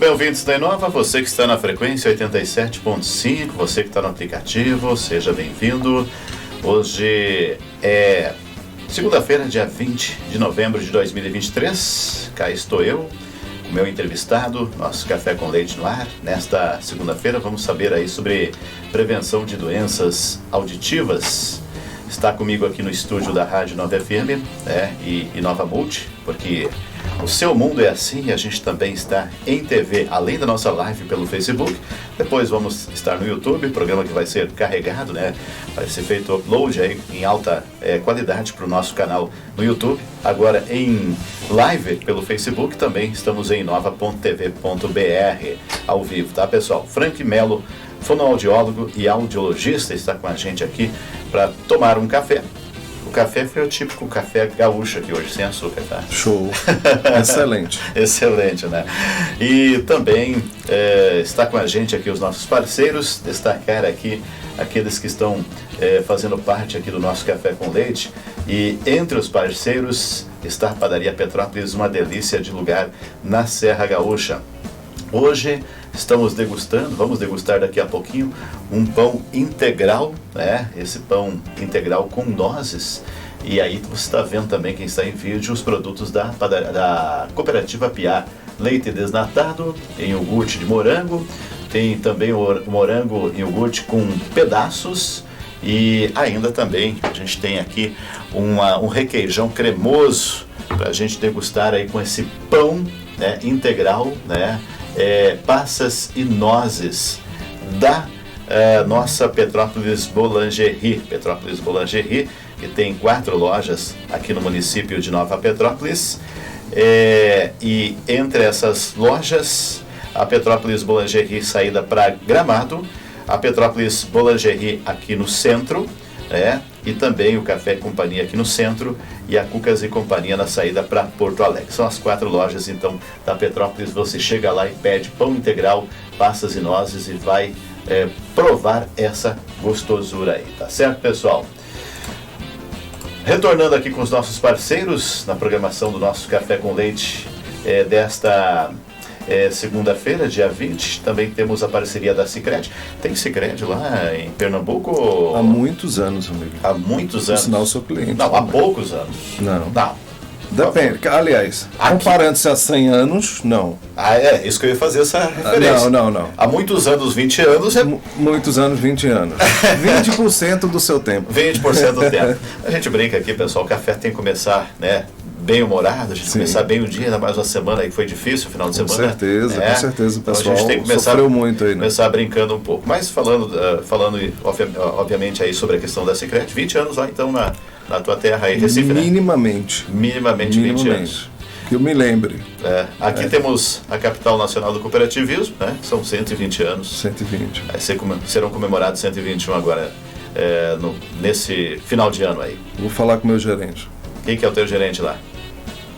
bem, ouvintes da Inova, você que está na frequência 87.5, você que está no aplicativo, seja bem-vindo. Hoje é segunda-feira, dia 20 de novembro de 2023. Cá estou eu, o meu entrevistado, nosso Café com Leite no ar. Nesta segunda-feira vamos saber aí sobre prevenção de doenças auditivas. Está comigo aqui no estúdio da Rádio Nova FM e Nova Multi, porque o seu mundo é assim e a gente também está em TV, além da nossa live pelo Facebook. Depois vamos estar no YouTube, programa que vai ser carregado, vai ser feito upload aí em alta qualidade para o nosso canal no YouTube. Agora em live pelo Facebook também estamos em nova.tv.br ao vivo, tá, pessoal? Frank Melo, fonoaudiólogo e audiologista, está com a gente aqui para tomar um café. O café foi o típico café gaúcho aqui hoje, sem açúcar, tá? Show! Excelente! Excelente, né? E também está com a gente aqui os nossos parceiros, destacar aqui aqueles que estão fazendo parte aqui do nosso Café com Leite. E entre os parceiros está a Padaria Petrópolis, uma delícia de lugar na Serra Gaúcha. Hoje estamos degustando, vamos degustar daqui a pouquinho, um pão integral, Esse pão integral com nozes. E aí você está vendo também, quem está em vídeo, os produtos da Cooperativa Piá. Leite desnatado em iogurte de morango, tem também o morango em iogurte com pedaços. E ainda também a gente tem aqui um requeijão cremoso para a gente degustar aí com esse pão integral, passas e nozes da nossa Petrópolis Boulangerie. Petrópolis Boulangerie, que tem 4 lojas aqui no município de Nova Petrópolis. E entre essas lojas, a Petrópolis Boulangerie saída para Gramado, a Petrópolis Boulangerie aqui no centro, e também o Café e Companhia aqui no centro e a Cucas e Companhia na saída para Porto Alegre. São as 4 lojas, então, da Petrópolis. Você chega lá e pede pão integral, passas e nozes e vai provar essa gostosura aí, tá certo, pessoal? Retornando aqui com os nossos parceiros na programação do nosso Café com Leite desta segunda-feira, dia 20, também temos a parceria da Sicredi. Tem Sicredi lá em Pernambuco? Há muitos anos, amigo. Há muitos anos? Por sinal, sou cliente. Não, há poucos anos. Não. Depende. Aliás, comparando-se a 100 anos, não. Isso que eu ia fazer essa referência. Não. Há muitos anos, 20 anos é... Muitos anos, 20 anos. 20% do seu tempo. 20% do tempo. A gente brinca aqui, pessoal, o café tem que começar, bem humorado, a gente começar bem o dia, ainda mais uma semana aí que foi difícil, o final de semana. Com certeza, o pessoal então a gente tem que começar, sofreu muito aí, começar brincando um pouco. Mas falando obviamente aí sobre a questão da Sicredi, 20 anos lá então na tua terra aí, Recife, Minimamente 20 anos. Que eu me lembre. Aqui temos a capital nacional do cooperativismo, que são 120 anos. 120. Serão comemorados 121 agora, nesse final de ano aí. Vou falar com o meu gerente. Quem que é o teu gerente lá?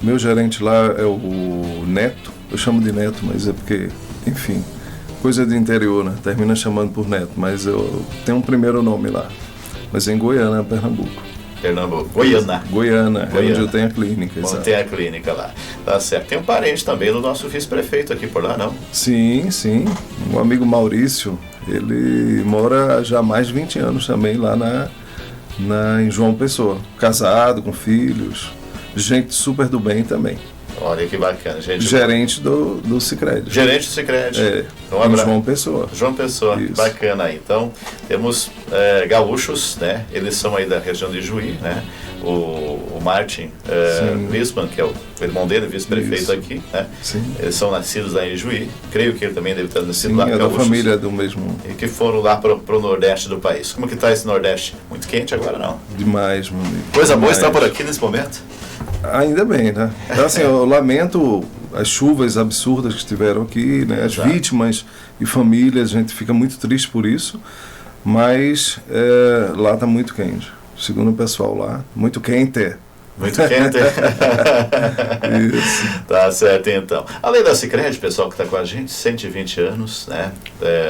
Meu gerente lá é o Neto, eu chamo de Neto, mas é porque, enfim, coisa de interior, termina chamando por Neto, mas eu tenho um primeiro nome lá, mas é em Goiânia, Pernambuco. Goiânia, é onde eu tenho a clínica. Onde tem a clínica lá, tá certo. Tem um parente também do nosso vice-prefeito aqui por lá, não? Sim, um amigo Maurício, ele mora já há mais de 20 anos também lá em João Pessoa, casado, com filhos, gente super do bem também. Olha que bacana, gente. Gerente do Sicredi. Gerente do Sicredi. Então, João Pessoa. Isso. Bacana aí. Então, temos gaúchos, eles são aí da região de Juí, O Martin Lisman, que é o irmão dele, vice-prefeito aqui, Sim. Eles são nascidos lá em Juí. Creio que ele também deve estar nascido lá. É da família do mesmo. E que foram lá pro Nordeste do país. Como que está esse Nordeste? Muito quente agora, não? Demais, meu amigo. Coisa boa estar por aqui nesse momento? Ainda bem, Então, assim, eu lamento as chuvas absurdas que tiveram aqui, as vítimas e famílias, a gente fica muito triste por isso, mas lá está muito quente, segundo o pessoal lá, muito quente, Muito quente. Isso. Tá certo, então. Além da Sicredi, pessoal que está com a gente, 120 anos, né?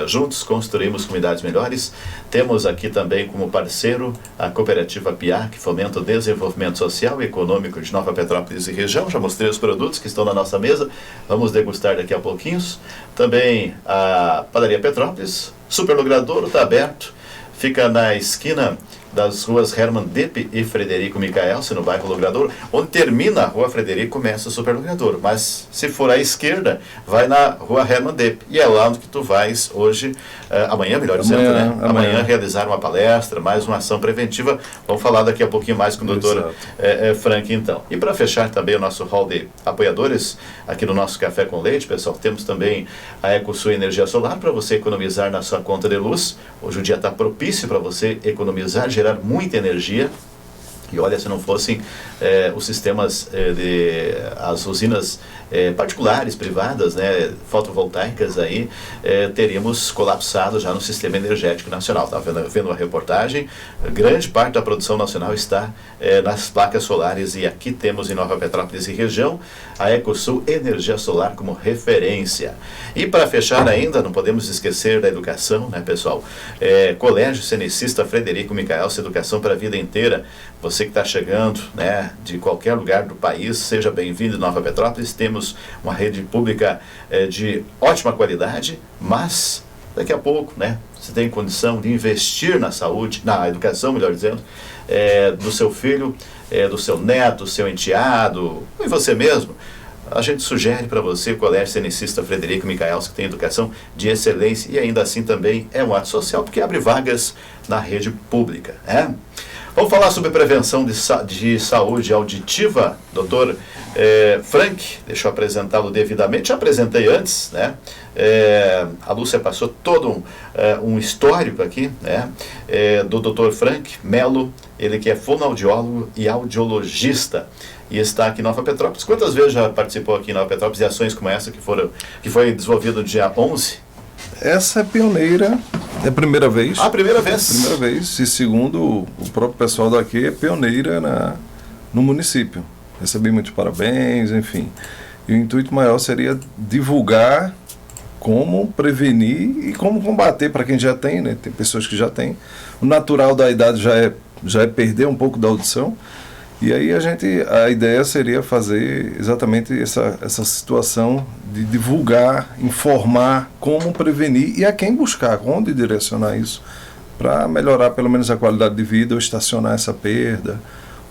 Juntos construímos comunidades melhores. Temos aqui também como parceiro a cooperativa PIA, que fomenta o desenvolvimento social e econômico de Nova Petrópolis e região. Já mostrei os produtos que estão na nossa mesa. Vamos degustar daqui a pouquinhos. Também a Padaria Petrópolis, Superlogradouro, está aberto. Fica na esquina das ruas Hermann Depp e Frederico Michaelsen, no bairro Logradouro, onde termina a rua Frederico, começa o Superlogradouro. Mas se for à esquerda, vai na rua Hermann Depp. E é lá onde que tu vais hoje, amanhã, melhor dizendo, né? Amanhã realizar uma palestra, mais uma ação preventiva. Vamos falar daqui a pouquinho mais com o doutor Frank, então. E para fechar também o nosso hall de apoiadores, aqui no nosso Café com Leite, pessoal, temos também a EcoSul Energia Solar, para você economizar na sua conta de luz. Hoje o dia está propício para você economizar, gerar muita energia. E olha, se não fossem os sistemas as usinas particulares, privadas, né, fotovoltaicas aí, teríamos colapsado já no sistema energético nacional. Estava vendo uma reportagem, grande parte da produção nacional está nas placas solares, e aqui temos em Nova Petrópolis e região a EcoSul Energia Solar como referência. E para fechar ainda, não podemos esquecer da educação, né, pessoal? Colégio Cenecista Frederico Michaelsen, educação para a vida inteira. Você que está chegando, né, de qualquer lugar do país, seja bem-vindo em Nova Petrópolis. Temos uma rede pública de ótima qualidade, mas daqui a pouco, né, você tem condição de investir na saúde, na educação, melhor dizendo, do seu filho, do seu neto, do seu enteado, e você mesmo. A gente sugere para você o Colégio Cenecista Frederico Michaelsen, que tem educação de excelência, e ainda assim também é um ato social, porque abre vagas na rede pública, né? Vamos falar sobre prevenção de saúde auditiva, doutor Frank. Deixa eu apresentá-lo devidamente. Já apresentei antes, né? A Lúcia passou todo um histórico aqui, né? Do doutor Frank Melo, ele que é fonoaudiólogo e audiologista, e está aqui em Nova Petrópolis. Quantas vezes já participou aqui em Nova Petrópolis de ações como essa que foi desenvolvida no dia 11? Essa é pioneira, é a primeira vez. A primeira vez? Primeira vez, e segundo o próprio pessoal daqui, é pioneira no município. Recebi muitos parabéns, enfim. E o intuito maior seria divulgar como prevenir e como combater para quem já tem, né? Tem pessoas que já têm. O natural da idade já é perder um pouco da audição. E aí a ideia seria fazer exatamente essa situação de divulgar, informar como prevenir e a quem buscar, onde direcionar isso, para melhorar pelo menos a qualidade de vida ou estacionar essa perda,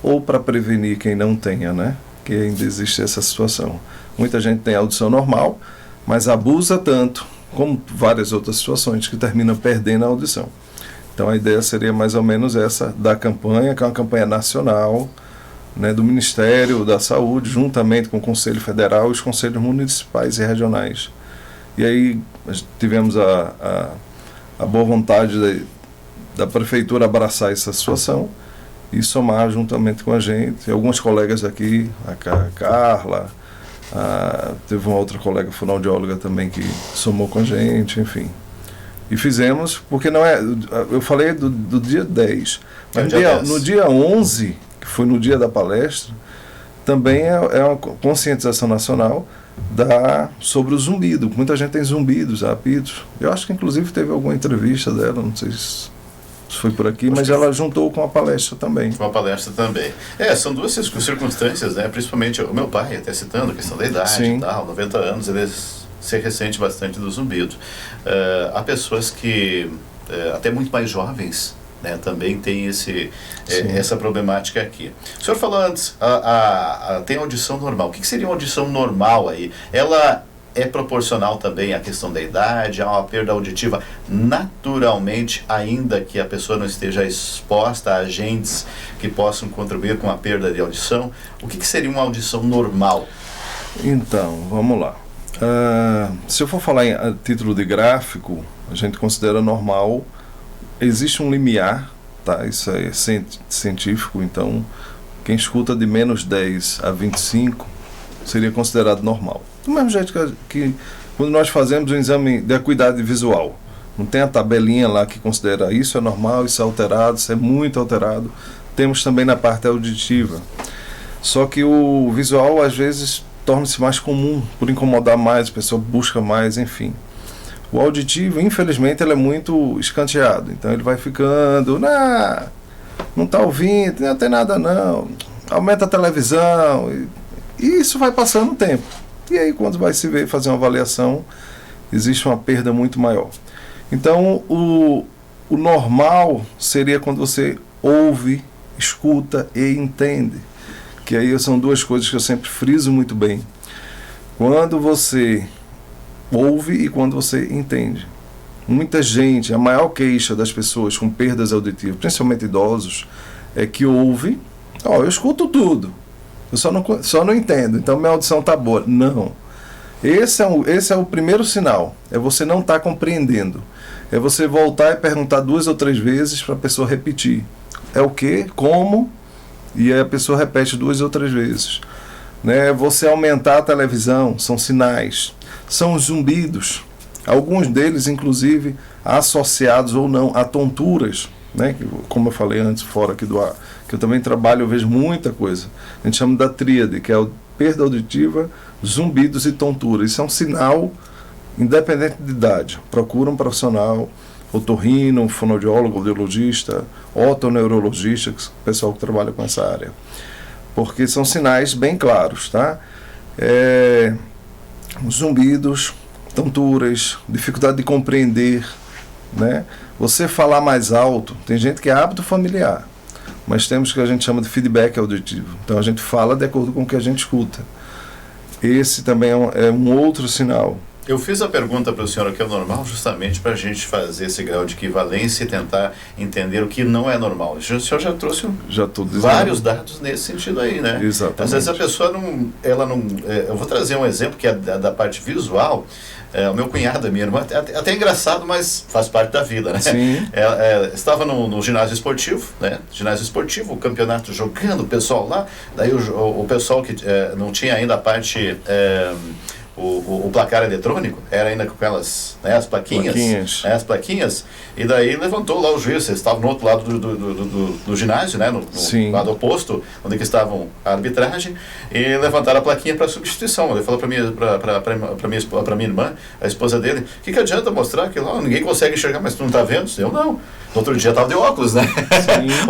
ou para prevenir quem não tenha, né? Que ainda existe essa situação. Muita gente tem audição normal, mas abusa tanto, como várias outras situações, que termina perdendo a audição. Então a ideia seria mais ou menos essa da campanha, que é uma campanha nacional, né, do Ministério da Saúde, juntamente com o Conselho Federal e os Conselhos Municipais e Regionais. E aí tivemos a boa vontade da Prefeitura abraçar essa situação e somar juntamente com a gente. Alguns colegas aqui, a Carla, teve uma outra colega fonoaudióloga também que somou com a gente, enfim. E fizemos, porque não é... Eu falei do dia 10, mas no dia 11... que foi no dia da palestra, também é uma conscientização nacional sobre o zumbido. Muita gente tem zumbidos, apitos. Eu acho que inclusive teve alguma entrevista dela, não sei se foi por aqui, mas ela juntou com a palestra também. Com a palestra também. São duas circunstâncias, né? Principalmente o meu pai, até citando a questão da idade. Sim. E tal, 90 anos, ele se ressente bastante do zumbido. Há pessoas que, até muito mais jovens, né, também tem essa problemática aqui. O senhor falou antes, tem audição normal. O que seria uma audição normal aí? Ela é proporcional também à questão da idade, a uma perda auditiva naturalmente, ainda que a pessoa não esteja exposta a agentes que possam contribuir com a perda de audição? O que seria uma audição normal? Então, vamos lá. Se eu for falar em título de gráfico, a gente considera normal. Existe um limiar, tá? Isso é científico, então quem escuta de menos 10 a 25 seria considerado normal. Do mesmo jeito que quando nós fazemos um exame de acuidade visual, não tem a tabelinha lá que considera isso é normal, isso é alterado, isso é muito alterado. Temos também na parte auditiva. Só que o visual, às vezes, torna-se mais comum, por incomodar mais, a pessoa busca mais, enfim. O auditivo, infelizmente, ele é muito escanteado. Então ele vai ficando, não está ouvindo, não tem nada não, aumenta a televisão. E isso vai passando o tempo. E aí, quando vai se ver, fazer uma avaliação, existe uma perda muito maior. Então, o normal seria quando você ouve, escuta e entende. Que aí são duas coisas que eu sempre friso muito bem. Quando você ouve e quando você entende. Muita gente, a maior queixa das pessoas com perdas auditivas, principalmente idosos, é que ouve, eu escuto tudo, eu só não entendo, então minha audição está boa. Não. Esse é o primeiro sinal, é você não estar compreendendo. É você voltar e perguntar 2 ou 3 vezes para a pessoa repetir. É o quê? Como? E aí a pessoa repete 2 ou 3 vezes. Né? Você aumentar a televisão, são sinais. São os zumbidos. Alguns deles, inclusive, associados ou não a tonturas. Né? Como eu falei antes, fora aqui do ar, que eu também trabalho, eu vejo muita coisa. A gente chama da tríade, que é a perda auditiva, zumbidos e tontura. Isso é um sinal, independente de idade. Procura um profissional, otorrino, fonoaudiólogo, audiologista, otoneurologista, pessoal que trabalha com essa área. Porque são sinais bem claros, tá? Zumbidos, tonturas, dificuldade de compreender, né? Você falar mais alto, tem gente que é hábito familiar, mas temos o que a gente chama de feedback auditivo. Então a gente fala de acordo com o que a gente escuta. Esse também é um outro sinal. Eu fiz a pergunta para o senhor, o que é normal, justamente para a gente fazer esse grau de equivalência e tentar entender o que não é normal. O senhor já trouxe vários dados nesse sentido aí, né? Exatamente. Às vezes a pessoa eu vou trazer um exemplo que é da parte visual. O meu cunhado, a minha irmã, até engraçado, mas faz parte da vida, né? Sim. Estava no ginásio esportivo, né? Ginásio esportivo, o campeonato jogando, o pessoal lá, daí o pessoal que não tinha ainda a parte... O placar eletrônico era ainda com aquelas, né, as plaquinhas. As plaquinhas, e daí levantou lá o juiz. Eles estavam no outro lado do ginásio, né, no lado oposto, onde que estavam a arbitragem, e levantaram a plaquinha para substituição. Ele falou para minha irmã, a esposa dele, o que adianta mostrar que lá ninguém consegue enxergar, mas tu não está vendo? Eu não. No outro dia estava de óculos, né?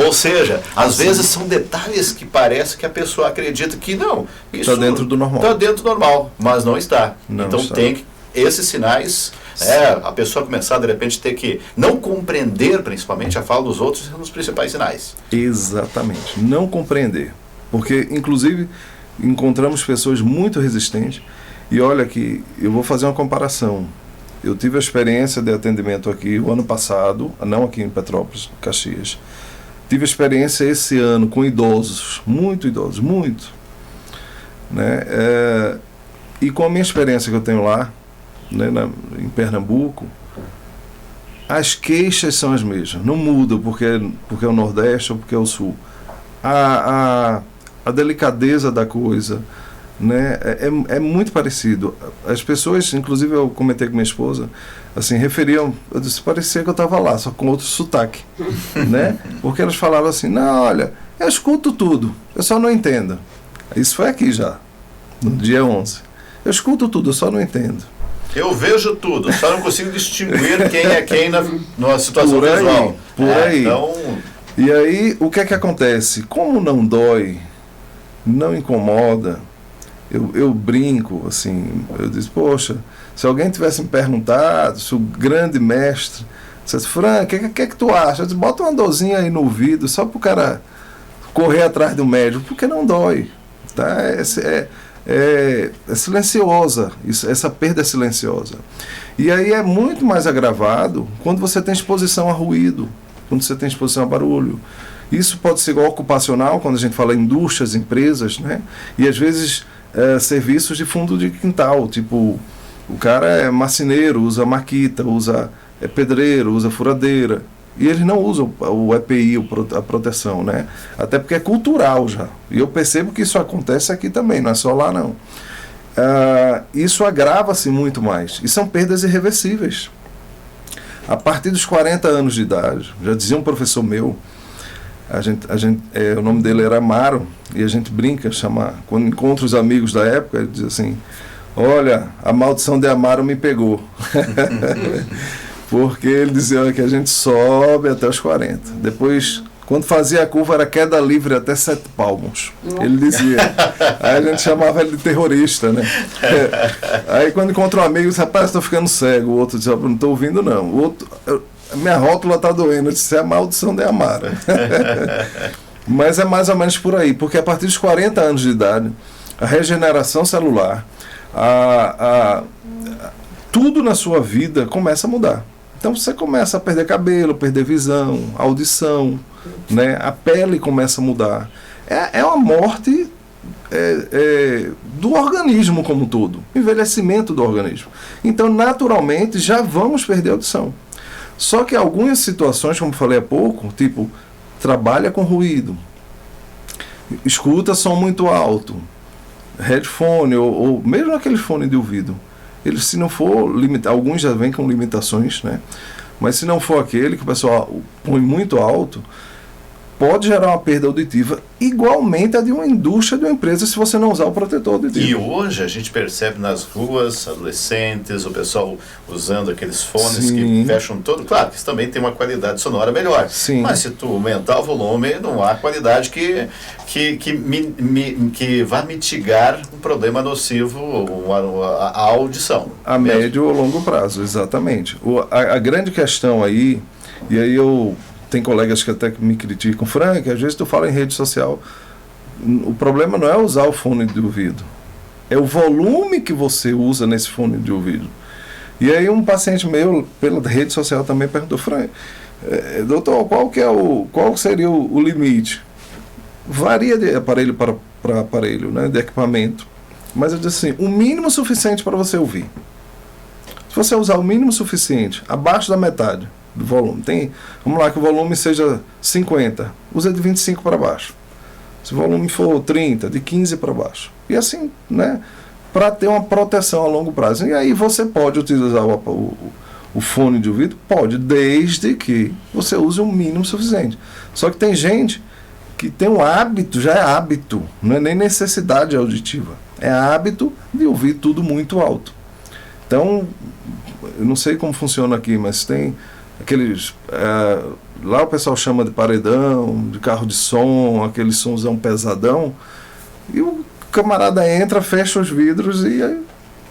Ou seja, às vezes são detalhes que parece que a pessoa acredita que não. Isso está dentro do normal. Está dentro do normal, mas não está. Não então está. Tem esses sinais, a pessoa começar de repente ter que não compreender, principalmente a fala dos outros, são os principais sinais. Exatamente, não compreender. Porque, inclusive, encontramos pessoas muito resistentes. E olha que eu vou fazer uma comparação. Eu tive a experiência de atendimento aqui o ano passado, não aqui em Petrópolis, Caxias. Tive a experiência esse ano com idosos, muito. Né? E com a minha experiência que eu tenho lá, né, em Pernambuco, as queixas são as mesmas. Não mudam porque é o Nordeste ou porque é o Sul. A delicadeza da coisa, né, é muito parecido. As pessoas, inclusive eu comentei com minha esposa, assim, referiam, eu disse, parecia que eu estava lá, só com outro sotaque, né? Porque elas falavam assim, não, olha, eu escuto tudo, eu só não entendo. Isso foi aqui já, no dia 11. Eu escuto tudo, eu só não entendo. Eu vejo tudo, só não consigo distinguir quem é quem numa situação por aí, visual. Por aí. Então... E aí, o que é que acontece? Como não dói, não incomoda, eu brinco, assim, eu disse, poxa, se alguém tivesse me perguntado, se o grande mestre dissesse, Frank, o que é que tu acha? Eu disse, bota uma dorzinha aí no ouvido, só para o cara correr atrás do médico, porque não dói. Tá? É silenciosa, essa perda é silenciosa. E aí é muito mais agravado quando você tem exposição a ruído, quando você tem exposição a barulho. Isso pode ser ocupacional, quando a gente fala indústrias, empresas, né? E às vezes serviços de fundo de quintal, tipo, o cara é marceneiro, usa maquita, é pedreiro, usa furadeira, e eles não usam o EPI, a proteção, né? Até porque é cultural já, e eu percebo que isso acontece aqui também, não é só lá não. Isso agrava-se muito mais, e são perdas irreversíveis. A partir dos 40 anos de idade, já dizia um professor meu, O nome dele era Amaro, e a gente brinca, quando encontra os amigos da época, ele diz assim: olha, a maldição de Amaro me pegou. Porque ele dizia que a gente sobe até os 40. Depois, quando fazia a curva, era queda livre até 7 palmos. Ele dizia. Aí a gente chamava ele de terrorista, né? Aí quando encontra um amigo, diz: rapaz, estou ficando cego. O outro diz: não estou ouvindo, não. O outro: minha rótula está doendo. Eu disse: é a maldição de Amaro. Mas é mais ou menos por aí, porque a partir dos 40 anos de idade, a regeneração celular, tudo na sua vida começa a mudar. Então você começa a perder cabelo, perder visão, audição, né? A pele começa a mudar. É uma morte do organismo como um todo, envelhecimento do organismo. Então, naturalmente, já vamos perder a audição. Só que algumas situações, como falei há pouco, tipo, trabalha com ruído, escuta som muito alto, headphone ou mesmo aquele fone de ouvido, ele, se não for limitado, alguns já vêm com limitações, né? Mas se não for aquele que o pessoal põe muito alto, pode gerar uma perda auditiva igualmente a de uma indústria, de uma empresa, se você não usar o protetor auditivo. E hoje a gente percebe nas ruas, adolescentes, o pessoal usando aqueles fones que fecham todo. Claro que isso também tem uma qualidade sonora melhor. Sim. Mas se tu aumentar o volume, não há qualidade que vá mitigar um problema nocivo, a audição. A médio ou longo prazo, exatamente. A grande questão aí, e aí tem colegas que até me criticam: Frank, às vezes tu fala em rede social. O problema não é usar o fone de ouvido, é o volume que você usa nesse fone de ouvido. E aí um paciente meu, pela rede social, também perguntou: Frank, doutor, qual seria o limite? Varia de aparelho para aparelho, né, de equipamento. Mas eu disse assim: o mínimo suficiente para você ouvir. Se você usar o mínimo suficiente, abaixo da metade do volume, vamos lá, que o volume seja 50, usa de 25 para baixo. Se o volume for 30, de 15 para baixo. E assim, né, para ter uma proteção a longo prazo. E aí você pode utilizar o fone de ouvido? Pode, desde que você use o mínimo suficiente. Só que tem gente que tem um hábito, já é hábito, não é nem necessidade auditiva, é hábito de ouvir tudo muito alto. Então, eu não sei como funciona aqui, mas tem aqueles, lá o pessoal chama de paredão, de carro de som, aquele somzão pesadão, e o camarada entra, fecha os vidros e aí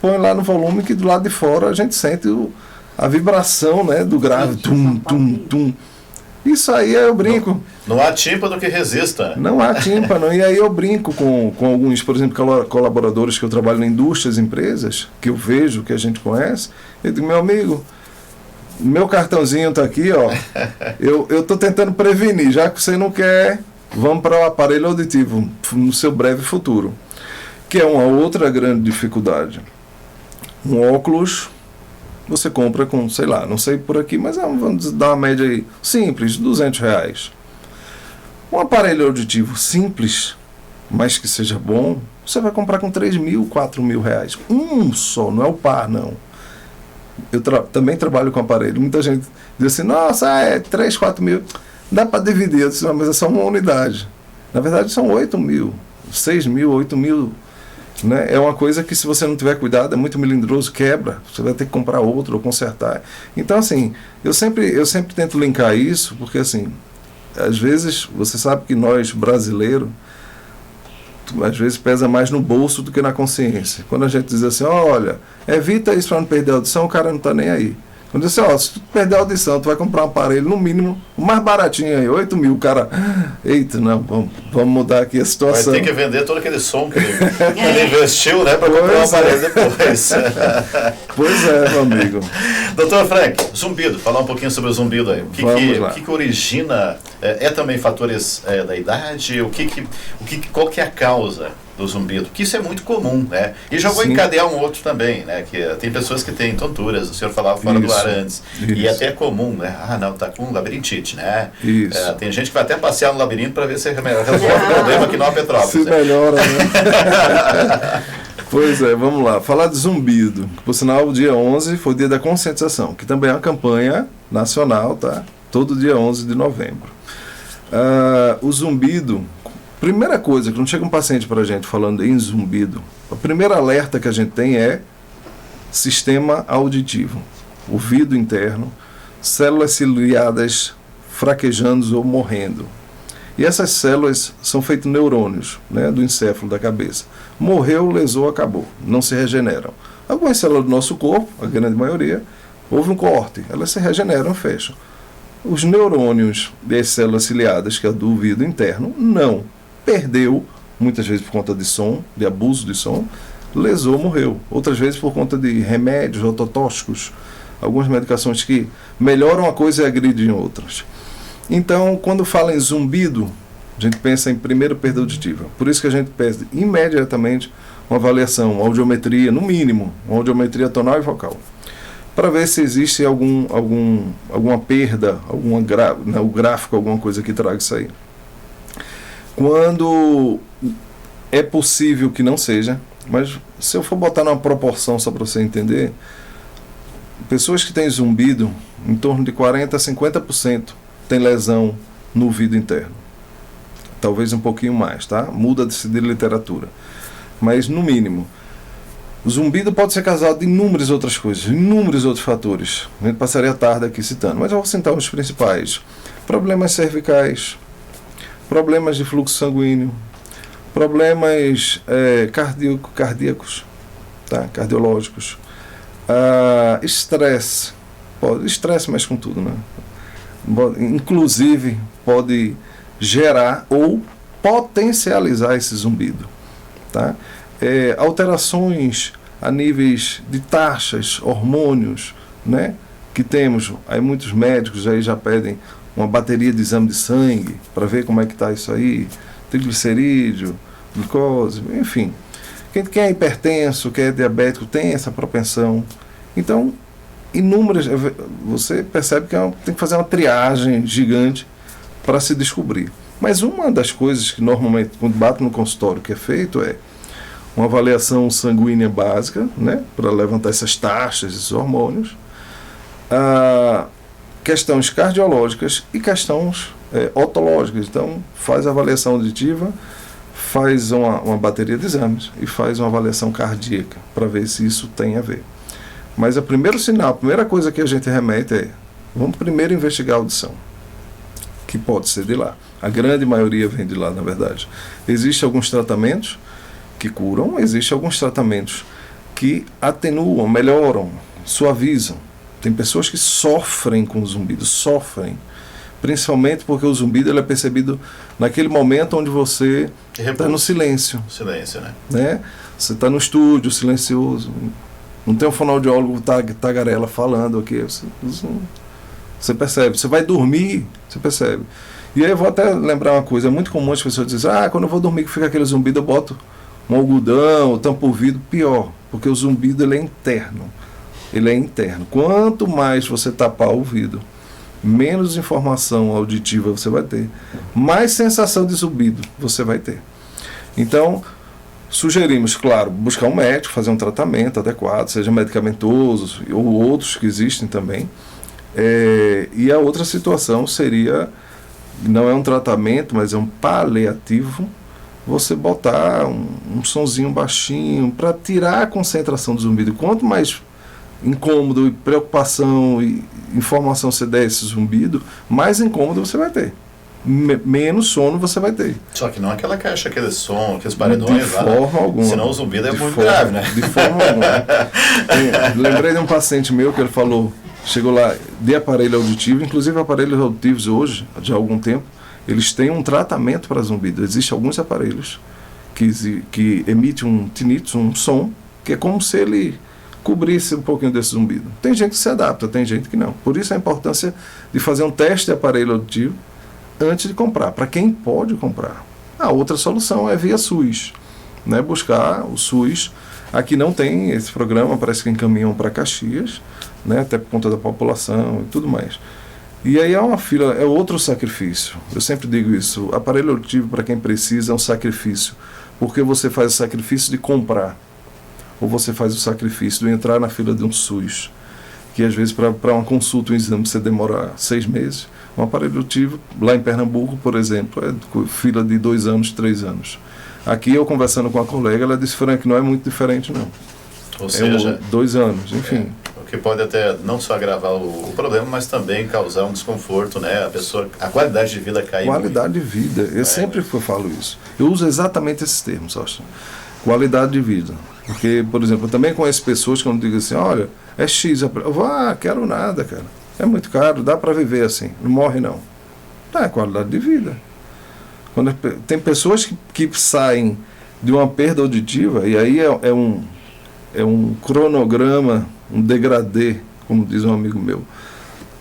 põe lá no volume, que do lado de fora a gente sente a vibração, né, do grave, tum, tum, tum. Isso aí eu brinco. Não há tímpano que resista. Não há tímpano. E aí eu brinco com alguns, por exemplo, colaboradores que eu trabalho em indústrias, empresas, que eu vejo, que a gente conhece. Eu digo: meu amigo, meu cartãozinho está aqui, ó. Eu estou tentando prevenir, já que você não quer, vamos para o aparelho auditivo no seu breve futuro. Que é uma outra grande dificuldade. Um óculos você compra com, sei lá, não sei por aqui, mas vamos dar uma média aí simples, R$200. Um aparelho auditivo simples, mas que seja bom, você vai comprar com R$3.000, R$4.000. Um só, não é o par, não. Eu também trabalho com aparelho. Muita gente diz assim: nossa, é 3, 4 mil. Dá para dividir. Eu disse: não, mas é só uma unidade. Na verdade, são 8.000, 6.000, 8.000. Né? É uma coisa que, se você não tiver cuidado, é muito melindroso, quebra. Você vai ter que comprar outro ou consertar. Então, assim, eu sempre tento linkar isso, porque, assim, às vezes, você sabe que nós, brasileiros, às vezes pesa mais no bolso do que na consciência. Quando a gente diz assim: olha, evita isso para não perder a audição, o cara não está nem aí. Quando diz assim: se tu perder a audição, tu vai comprar um aparelho, no mínimo, o mais baratinho aí, 8.000, o cara, eita, não, vamos mudar aqui a situação. Vai ter que vender todo aquele som que ele investiu, né, para comprar um aparelho depois. Pois é, meu amigo. Doutor Frank, zumbido, falar um pouquinho sobre o zumbido aí. O que origina, também fatores da idade? Qual que é a causa do zumbido? Porque isso é muito comum, né? E já vou encadear um outro também, né? Que tem pessoas que têm tonturas, o senhor falava fora do ar antes. E até é comum, né? Ah, não, tá com labirintite, né? Tem gente que vai até passear no labirinto para ver se resolve o problema aqui no Petrópolis. Se melhora, né? Pois é, vamos lá. Falar de zumbido. Por sinal, o dia 11 foi o dia da conscientização, que também é uma campanha nacional, tá? Todo dia 11 de novembro. O zumbido, primeira coisa, quando chega um paciente para a gente falando em zumbido, a primeira alerta que a gente tem é sistema auditivo, ouvido interno, células ciliadas fraquejando ou morrendo. E essas células são feitas neurônios, né, do encéfalo da cabeça. Morreu, lesou, acabou. Não se regeneram. Algumas células do nosso corpo, a grande maioria, houve um corte. Elas se regeneram, fecham. Os neurônios das células ciliadas, que é do ouvido interno, não. Perdeu, muitas vezes por conta de som, de abuso de som, lesou, morreu. Outras vezes por conta de remédios ototóxicos, algumas medicações que melhoram uma coisa e agridem outras. Então, quando fala em zumbido, a gente pensa em primeiro perda auditiva. Por isso que a gente pede imediatamente uma avaliação, uma audiometria, no mínimo, uma audiometria tonal e vocal, para ver se existe alguma perda, o gráfico, alguma coisa que traga isso aí. Quando é possível que não seja, mas se eu for botar numa proporção só para você entender, pessoas que têm zumbido, em torno de 40% a 50% tem lesão no ouvido interno. Talvez um pouquinho mais, tá? Muda-se de literatura. Mas, no mínimo, o zumbido pode ser causado de inúmeras outras coisas, inúmeros outros fatores. A gente passaria a tarde aqui citando, mas eu vou citar os principais. Problemas cervicais, problemas de fluxo sanguíneo, problemas cardíacos, tá? Cardiológicos, estresse, mais com tudo, né? Inclusive pode gerar ou potencializar esse zumbido, tá? Alterações a níveis de taxas, hormônios, né? Que temos, aí muitos médicos aí já pedem uma bateria de exame de sangue para ver como é que está isso aí, triglicerídeo, glicose, enfim. Quem é hipertenso, quem é diabético tem essa propensão. Então, inúmeras, você percebe que tem que fazer uma triagem gigante para se descobrir. Mas uma das coisas que normalmente, quando bate no consultório, que é feito é uma avaliação sanguínea básica, né, para levantar essas taxas, esses hormônios, questões cardiológicas e questões otológicas. Então, faz a avaliação auditiva, faz uma bateria de exames e faz uma avaliação cardíaca para ver se isso tem a ver. Mas o primeiro sinal, a primeira coisa que a gente remete é: vamos primeiro investigar a audição, que pode ser de lá. A grande maioria vem de lá, na verdade. Existem alguns tratamentos que curam, existem alguns tratamentos que atenuam, melhoram, suavizam. Tem pessoas que sofrem com o zumbido, principalmente porque o zumbido ele é percebido naquele momento onde você está no silêncio. Silêncio, né? Você está no estúdio, silencioso. Não tem um fonoaudiólogo tagarela falando aqui. Você percebe. Você vai dormir, você percebe. E aí eu vou até lembrar uma coisa. É muito comum as pessoas dizerem: quando eu vou dormir que fica aquele zumbido, eu boto um algodão, tampo o ouvido. Pior, porque o zumbido ele é interno. Ele é interno. Quanto mais você tapar o ouvido, menos informação auditiva você vai ter, mais sensação de zumbido você vai ter. Então, sugerimos, claro, buscar um médico, fazer um tratamento adequado, seja medicamentoso ou outros que existem também. E a outra situação seria, não é um tratamento, mas é um paliativo, você botar um sonzinho baixinho para tirar a concentração do zumbido. Quanto mais incômodo e preocupação e informação você der esse zumbido, mais incômodo você vai ter. Menos sono você vai ter. Só que não aquela caixa, aquele som, aqueles paredões. De forma alguma. Senão o zumbido é muito grave, né? De forma alguma. Lembrei de um paciente meu que ele falou, chegou lá de aparelho auditivo, inclusive aparelhos auditivos hoje, de algum tempo, eles têm um tratamento para zumbido. Existem alguns aparelhos que emitem um tinnitus, um som, que é como se ele cobrisse um pouquinho desse zumbido. Tem gente que se adapta, tem gente que não. Por isso a importância de fazer um teste de aparelho auditivo antes de comprar, para quem pode comprar. A outra solução é via SUS, né? Buscar o SUS. Aqui não tem esse programa, parece que encaminham para Caxias, né? Até por conta da população e tudo mais. E aí é uma fila, é outro sacrifício. Eu sempre digo isso, aparelho auditivo para quem precisa é um sacrifício, porque você faz o sacrifício de comprar, ou você faz o sacrifício de entrar na fila de um SUS, que às vezes para uma consulta, um exame, você demora 6 meses, Um aparelho auditivo, lá em Pernambuco, por exemplo, é fila de 2 anos, 3 anos. Aqui, eu conversando com a colega, ela disse, Frank, não é muito diferente, não. Ou seja, 2 anos, enfim. O que pode até não só agravar o problema, mas também causar um desconforto, né? A qualidade de vida cai muito. Qualidade de vida, eu sempre falo isso. Eu uso exatamente esses termos, Austin. Qualidade de vida. Porque, por exemplo, eu também conheço pessoas que eu digo assim, olha, é X, eu vou, quero nada, cara. É muito caro, dá para viver assim, não morre não. Não é qualidade de vida. Tem pessoas que saem de uma perda auditiva, e aí é um cronograma, um degradê, como diz um amigo meu.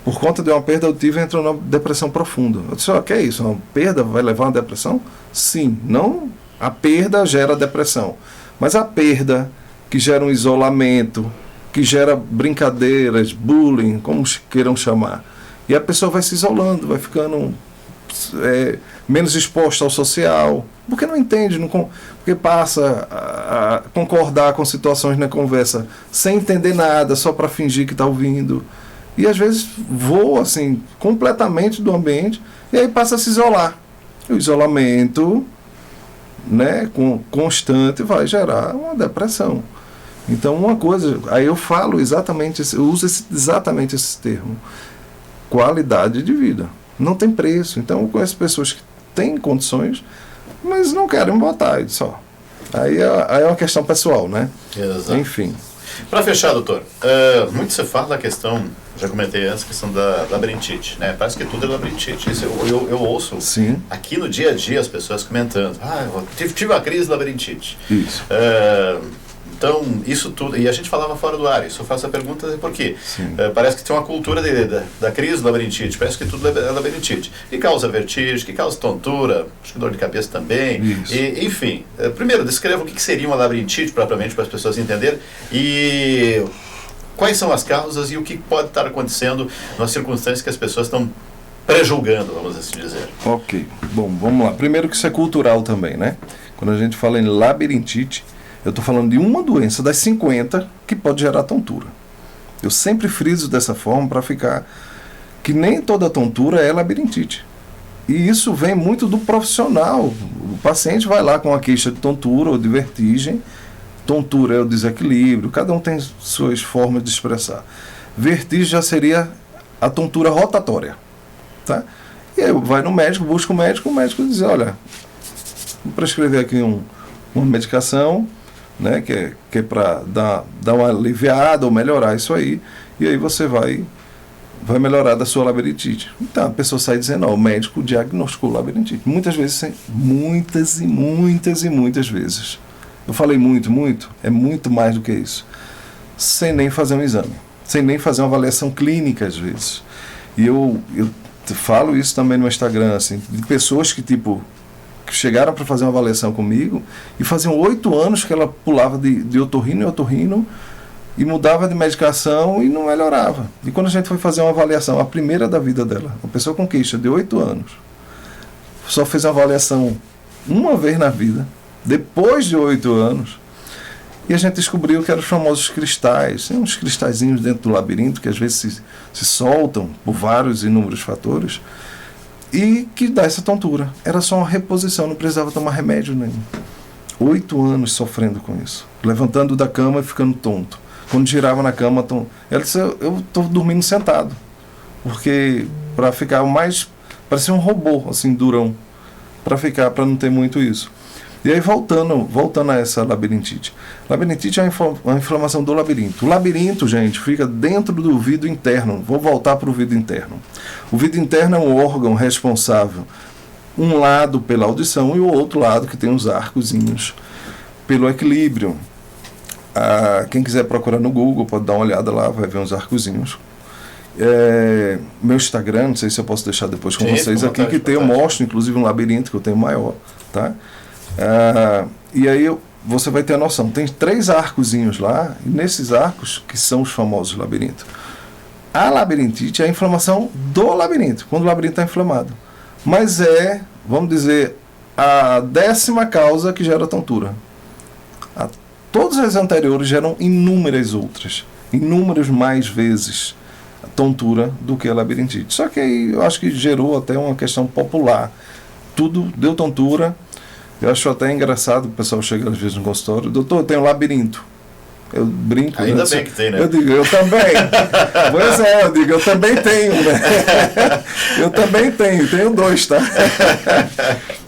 Por conta de uma perda auditiva, entrou numa depressão profunda. Eu disse, que é isso? Uma perda vai levar a uma depressão? Sim, não a perda gera depressão, mas a perda que gera um isolamento, que gera brincadeiras, bullying, como queiram chamar. E a pessoa vai se isolando, vai ficando menos exposta ao social, porque não entende, porque passa a concordar com situações na conversa sem entender nada, só para fingir que está ouvindo. E às vezes voa assim, completamente do ambiente, e aí passa a se isolar. O isolamento, né, constante vai gerar uma depressão. Então, uma coisa, aí eu falo exatamente, eu uso exatamente esse termo, qualidade de vida. Não tem preço. Então, eu conheço pessoas que têm condições, mas não querem botar só. Aí é uma questão pessoal, né? Exato. Enfim. Para fechar, doutor, muito se fala da questão, já comentei antes, a questão da labirintite, né? Parece que tudo é labirintite. Isso eu ouço Sim. Aqui no dia a dia as pessoas comentando, eu tive uma crise de labirintite. Isso. Então, isso tudo, e a gente falava fora do ar, isso eu faço a pergunta por quê? Parece que tem uma cultura da crise do labirintite, parece que tudo é labirintite. Que causa vertigem, que causa tontura, acho que dor de cabeça também. E, enfim, primeiro, descreva o que seria uma labirintite, propriamente, para as pessoas entenderem, e quais são as causas e o que pode estar acontecendo nas circunstâncias que as pessoas estão pré-julgando, vamos assim dizer. Ok, bom, vamos lá. Primeiro que isso é cultural também, né? Quando a gente fala em labirintite, eu estou falando de uma doença das 50 que pode gerar tontura. Eu sempre friso dessa forma para ficar que nem toda tontura é labirintite. E isso vem muito do profissional. O paciente vai lá com a queixa de tontura ou de vertigem. Tontura é o desequilíbrio, cada um tem suas formas de expressar. Vertigem já seria a tontura rotatória. Tá? E aí vai no médico, busca o médico diz, olha, vou prescrever aqui uma medicação, né, que é para dar uma aliviada ou melhorar isso aí, e aí você vai melhorar da sua labirintite. Então a pessoa sai dizendo, o médico diagnosticou labirintite. Muitas vezes, muitas e muitas vezes. Eu falei muito, é muito mais do que isso. Sem nem fazer um exame, sem nem fazer uma avaliação clínica às vezes. E eu falo isso também no Instagram, assim, de pessoas que chegaram para fazer uma avaliação comigo e faziam 8 anos que ela pulava de otorrino em otorrino e mudava de medicação e não melhorava. E quando a gente foi fazer uma avaliação, a primeira da vida dela, uma pessoa com queixa de 8 anos, só fez uma avaliação uma vez na vida, depois de 8 anos, e a gente descobriu que eram os famosos cristais, tem uns cristalzinhos dentro do labirinto que às vezes se soltam por vários inúmeros fatores, e que dá essa tontura. Era só uma reposição, não precisava tomar remédio nenhum. 8 anos sofrendo com isso. Levantando da cama e ficando tonto. Quando girava na cama, ela disse, eu estou dormindo sentado. Porque para ficar mais... parecia um robô, assim, durão. Para não ter muito isso. E aí, voltando a essa labirintite. Labirintite é uma inflamação do labirinto. O labirinto, gente, fica dentro do ouvido interno. Vou voltar para o ouvido interno. O ouvido interno é um órgão responsável, um lado pela audição e o outro lado, que tem os arcozinhos, pelo equilíbrio. Quem quiser procurar no Google, pode dar uma olhada lá, vai ver uns arcozinhos. Meu Instagram, não sei se eu posso deixar depois com vocês aqui, que eu mostro, inclusive, um labirinto que eu tenho maior, tá? E aí você vai ter a noção, tem 3 arcozinhos lá, e nesses arcos que são os famosos labirintos. A labirintite é a inflamação do labirinto, quando o labirinto está inflamado, mas vamos dizer, a 10ª causa que gera tontura. Todas as anteriores geram inúmeras outras, inúmeras mais vezes. tontura do que a labirintite. Só que aí eu acho que gerou até uma questão popular. Tudo deu tontura. Eu acho até engraçado, o pessoal chega às vezes no consultório, doutor, eu tenho labirinto. Eu brinco. Ainda né? bem que tem, né? Eu digo, eu também. Pois é, eu digo, eu também tenho, né? Eu também tenho 2, tá?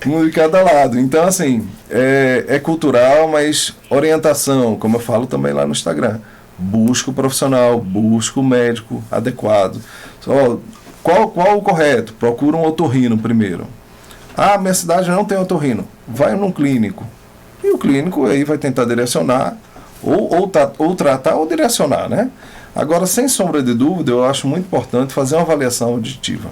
Um de cada lado. Então, assim, é cultural, mas orientação, como eu falo também lá no Instagram. Busca o profissional, busca o médico adequado. Qual o correto? Procura um otorrino primeiro. Ah, minha cidade não tem otorrino. Vai num clínico. E o clínico aí vai tentar direcionar, ou tratar ou direcionar, né? Agora, sem sombra de dúvida, eu acho muito importante fazer uma avaliação auditiva.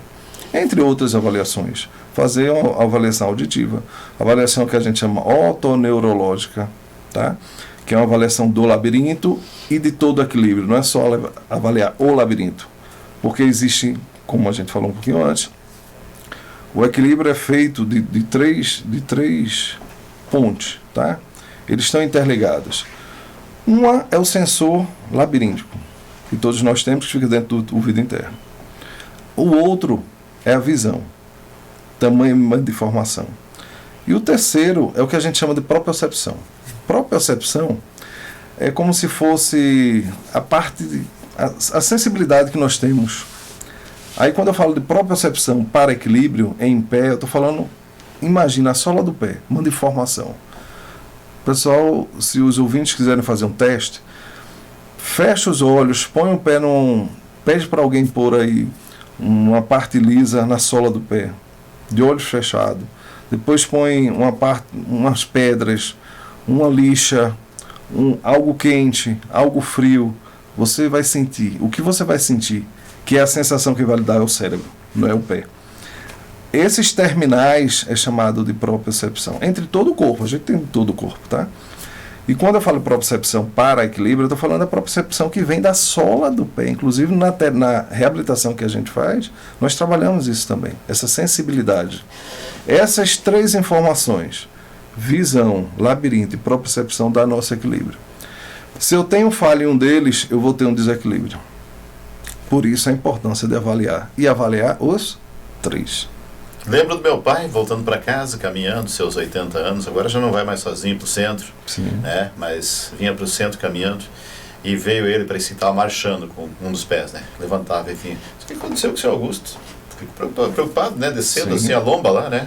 Entre outras avaliações, fazer uma avaliação auditiva. Avaliação que a gente chama otoneurológica, tá? Que é uma avaliação do labirinto e de todo o equilíbrio. Não é só avaliar o labirinto. Porque existe, como a gente falou um pouquinho antes, o equilíbrio é feito de três pontes, tá? Eles estão interligados. Uma é o sensor labiríntico, que todos nós temos, que fica dentro do ouvido interno. O outro é a visão, tamanho de informação. E o terceiro é o que a gente chama de propriocepção. Propriocepção é como se fosse a sensibilidade que nós temos. Aí quando eu falo de propriocepção para equilíbrio em pé, eu estou falando, imagina a sola do pé, manda informação. Pessoal, se os ouvintes quiserem fazer um teste, fecha os olhos, põe o pé pede para alguém pôr aí uma parte lisa na sola do pé, de olhos fechados. Depois põe umas pedras, uma lixa, algo quente, algo frio. Você vai sentir. O que você vai sentir? Que é a sensação que vai lhe dar é o cérebro, não é o pé. Esses terminais é chamado de propriocepção. Entre todo o corpo, a gente tem todo o corpo, tá? E quando eu falo propriocepção para equilíbrio, eu estou falando da propriocepção que vem da sola do pé. Inclusive na reabilitação que a gente faz, nós trabalhamos isso também, essa sensibilidade. Essas 3 informações, visão, labirinto e propriocepção, dá nosso equilíbrio. Se eu tenho falha em um deles, eu vou ter um desequilíbrio. Por isso a importância de avaliar. E avaliar os 3. Lembro do meu pai voltando para casa, caminhando, seus 80 anos, agora já não vai mais sozinho para o centro, né? Mas vinha para o centro caminhando e veio ele para esse tal marchando com um dos pés, né? Levantava e vinha. O que aconteceu com o senhor Augusto? Fico preocupado, né? Descendo assim a lomba lá, né?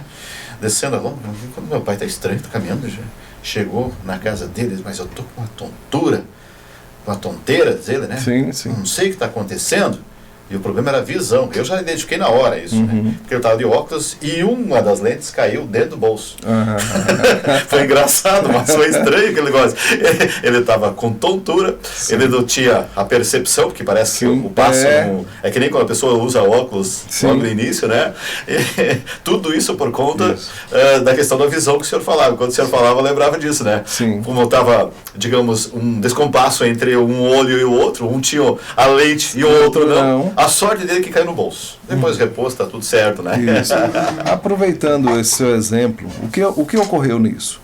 Descendo a lomba. Quando meu pai está estranho, está caminhando já. Chegou na casa dele, mas eu tô com uma tontura, uma tonteira, diz ele, né? Sim. Não sei o que está acontecendo. E o problema era a visão. Eu já identifiquei na hora isso, né? Porque eu estava de óculos e uma das lentes caiu dentro do bolso. Foi engraçado, mas foi estranho aquele negócio. Ele estava com tontura, ele não tinha a percepção, porque parece que o passo... É que nem quando a pessoa usa óculos logo no início, né? E, tudo isso por conta da questão da visão que o senhor falava. Quando o senhor falava, eu lembrava disso, né? Sim. Como estava, digamos, um descompasso entre um olho e o outro. Um tinha a lente e o outro não. A sorte dele é que caiu no bolso. Depois repouso, está tudo certo, né? Isso. Aproveitando esse seu exemplo, o que ocorreu nisso?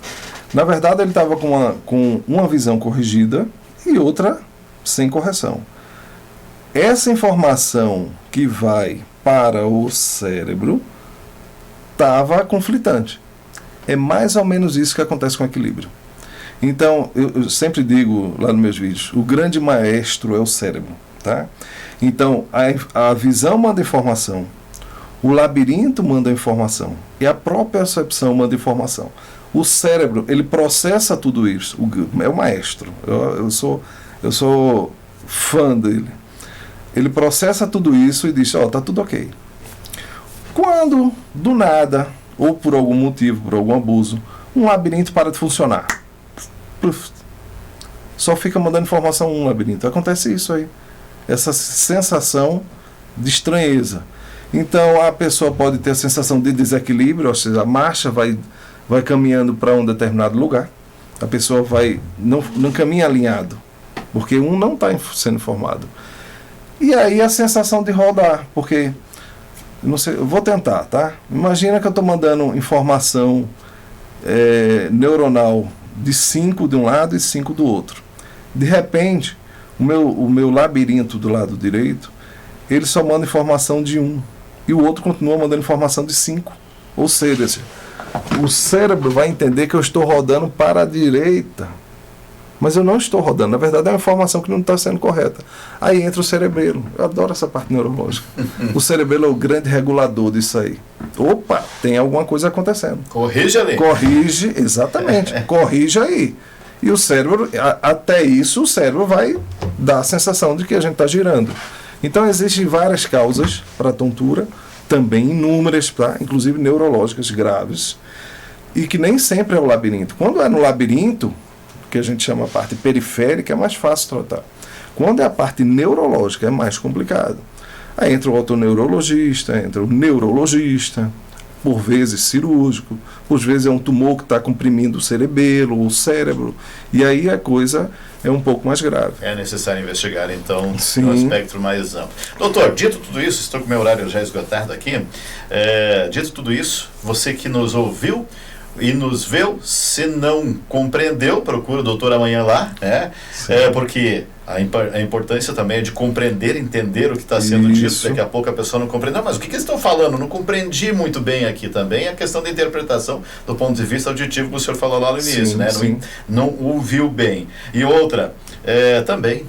Na verdade, ele estava com uma visão corrigida e outra sem correção. Essa informação que vai para o cérebro estava conflitante. É mais ou menos isso que acontece com o equilíbrio. Então, eu sempre digo lá nos meus vídeos, o grande maestro é o cérebro, tá? Então, a visão manda informação, o labirinto manda informação e a própria percepção manda informação. O cérebro, ele processa tudo isso, é o maestro, eu sou fã dele. Ele processa tudo isso e diz, tá tudo ok. Quando, do nada, ou por algum motivo, por algum abuso, um labirinto para de funcionar, só fica mandando informação um labirinto. Acontece isso aí. Essa sensação de estranheza. Então a pessoa pode ter a sensação de desequilíbrio, ou seja, a marcha vai caminhando para um determinado lugar, a pessoa não caminha alinhado, porque não está sendo formado. E aí a sensação de rodar, porque, não sei, eu vou tentar, tá? Imagina que eu estou mandando informação neuronal de 5 de um lado e 5 do outro. De repente, o meu labirinto do lado direito, ele só manda informação de 1 e o outro continua mandando informação de 5. Ou seja, o cérebro vai entender que eu estou rodando para a direita, mas eu não estou rodando. Na verdade, é uma informação que não está sendo correta. Aí entra o cerebelo. Eu adoro essa parte neurológica. O cerebelo é o grande regulador disso aí. Opa, tem alguma coisa acontecendo. Corrige ali. Corrige, exatamente. Corrige aí. E o cérebro, até isso, o cérebro vai dar a sensação de que a gente está girando. Então, existem várias causas para a tontura, também inúmeras, tá? Inclusive neurológicas graves, e que nem sempre é o labirinto. Quando é no labirinto, que a gente chama a parte periférica, é mais fácil tratar. Quando é a parte neurológica, é mais complicado. Aí entra o otoneurologista, entra o neurologista, por vezes cirúrgico, por vezes é um tumor que está comprimindo o cerebelo, o cérebro, e aí a coisa é um pouco mais grave. É necessário investigar, então, Sim. no espectro mais amplo. Doutor, dito tudo isso, estou com meu horário já esgotado aqui, dito tudo isso, você que nos ouviu e nos viu, se não compreendeu, procura o doutor amanhã lá, né? Porque a importância também é de compreender, entender o que está sendo dito. Daqui a pouco a pessoa não compreende. Não, mas o que eles estão falando? Não compreendi muito bem aqui também. A questão da interpretação do ponto de vista auditivo que o senhor falou lá no início, sim, né? Sim. Não ouviu bem. E outra, também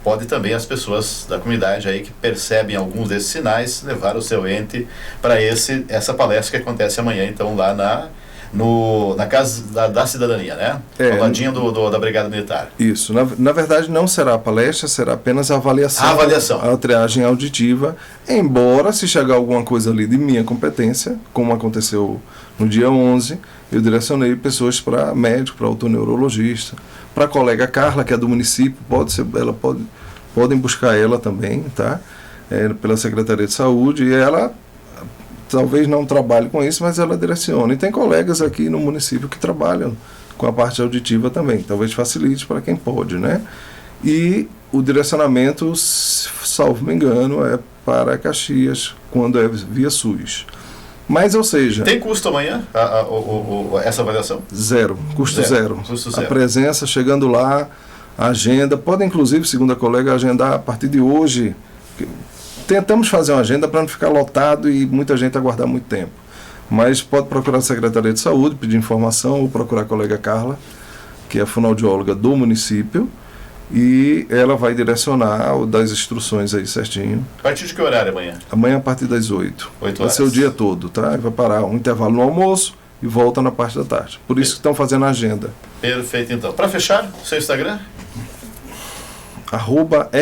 pode também as pessoas da comunidade aí que percebem alguns desses sinais levar o seu ente para essa palestra que acontece amanhã, então lá na Casa da Cidadania, né? Ao ladinho da Brigada Militar. Isso. Na verdade, não será a palestra, será apenas a avaliação. A avaliação. A triagem auditiva, embora se chegar alguma coisa ali de minha competência, como aconteceu no dia 11, eu direcionei pessoas para médico, para otoneurologista, para a colega Carla, que é do município, podem buscar ela também, tá? Pela Secretaria de Saúde, e ela talvez não trabalhe com isso, mas ela direciona. E tem colegas aqui no município que trabalham com a parte auditiva também. Talvez facilite para quem pode, né? E o direcionamento, salvo me engano, é para Caxias, quando é via SUS. Mas, ou seja... Tem custo amanhã, essa avaliação? Zero. Custo zero. Custo zero. A presença, chegando lá, a agenda. Pode, inclusive, segundo a colega, agendar a partir de hoje. Tentamos fazer uma agenda para não ficar lotado e muita gente aguardar muito tempo. Mas pode procurar a Secretaria de Saúde, pedir informação, ou procurar a colega Carla, que é a fonoaudióloga do município, e ela vai direcionar ou dar as instruções aí certinho. A partir de que horário amanhã? Amanhã a partir das 8. 8 horas. Vai ser o dia todo, tá? Vai parar um intervalo no almoço e volta na parte da tarde. Por isso que estão fazendo a agenda. Perfeito, então. Para fechar, seu Instagram?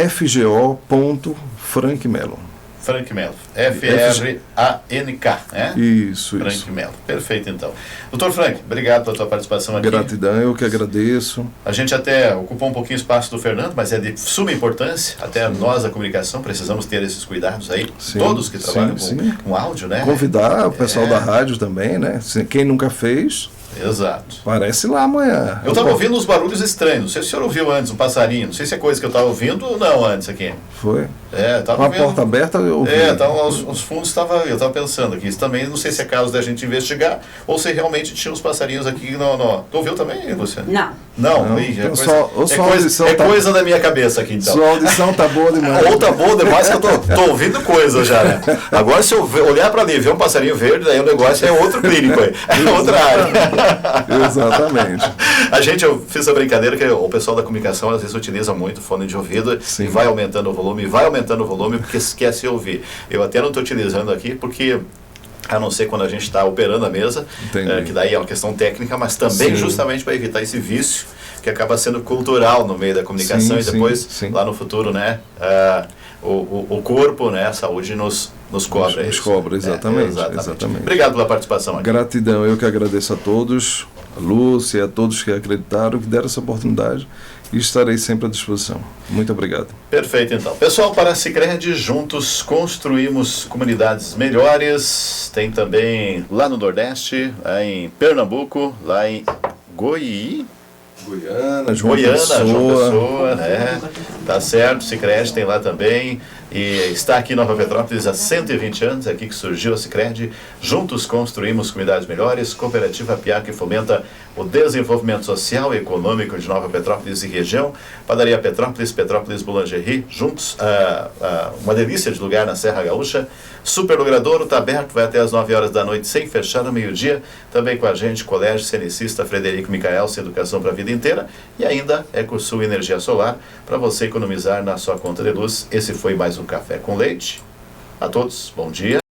@fgo.frankmelo. Frank Melo. F-R-A-N-K, né? Isso, Frank isso. Melo. Perfeito, então. Doutor Frank, obrigado pela sua participação aqui. Gratidão, eu que agradeço. A gente até ocupou um pouquinho o espaço do Fernando, mas é de suma importância. Até nós, da comunicação, precisamos ter esses cuidados aí. Sim, todos que trabalham sim. com áudio, né? Convidar o pessoal da rádio também, né? Quem nunca fez, Exato. aparece lá amanhã. Eu estava ouvindo uns barulhos estranhos. Não sei se o senhor ouviu antes, um passarinho. Não sei se é coisa que eu estava ouvindo ou não antes aqui. Foi? Estava Com a ouvindo. porta aberta eu ouvi. Os fundos eu estava pensando aqui. Isso também, não sei se é caso da gente investigar ou se realmente tinha uns passarinhos aqui. Tu ouviu também, Luciano? Não. Não, é coisa da minha cabeça aqui, então. Sua audição tá boa demais. Ou tá boa demais que eu tô ouvindo coisa já, né? Agora, se eu olhar para ali e ver um passarinho verde, aí o negócio é outro clínico aí. É outra área. Exatamente. Eu fiz a brincadeira que o pessoal da comunicação às vezes utiliza muito fone de ouvido. Sim. E vai aumentando o volume porque esquece de ouvir. Eu até não estou utilizando aqui porque, a não ser quando a gente está operando a mesa, que daí é uma questão técnica, mas também justamente para evitar esse vício que acaba sendo cultural no meio da comunicação. E depois, lá no futuro, né, o corpo, né, a saúde nos cobra. Nos cobra, exatamente. Obrigado pela participação aqui. Gratidão, eu que agradeço a todos, a Lúcia, a todos que acreditaram, que deram essa oportunidade, e estarei sempre à disposição. Muito obrigado. Perfeito, então. Pessoal, para a Sicredi, juntos construímos comunidades melhores. Tem também lá no Nordeste, lá em Pernambuco, lá em João Pessoa, né? Tá certo, Sicredi tem lá também. E está aqui em Nova Petrópolis há 120 anos, aqui que surgiu a Sicredi. Juntos construímos comunidades melhores. Cooperativa Piá, que fomenta o desenvolvimento social e econômico de Nova Petrópolis e região. Padaria Petrópolis, Petrópolis Boulangerie, juntos, uma delícia de lugar na Serra Gaúcha. Superlogradouro está aberto, vai até as 9 horas da noite, sem fechar no meio-dia. Também com a gente, Colégio Cenicista Frederico Micaelce, Educação para a Vida Inteira. E ainda Ecosul Energia Solar, para você economizar na sua conta de luz. Esse foi mais um Café com Leite. A todos, bom dia.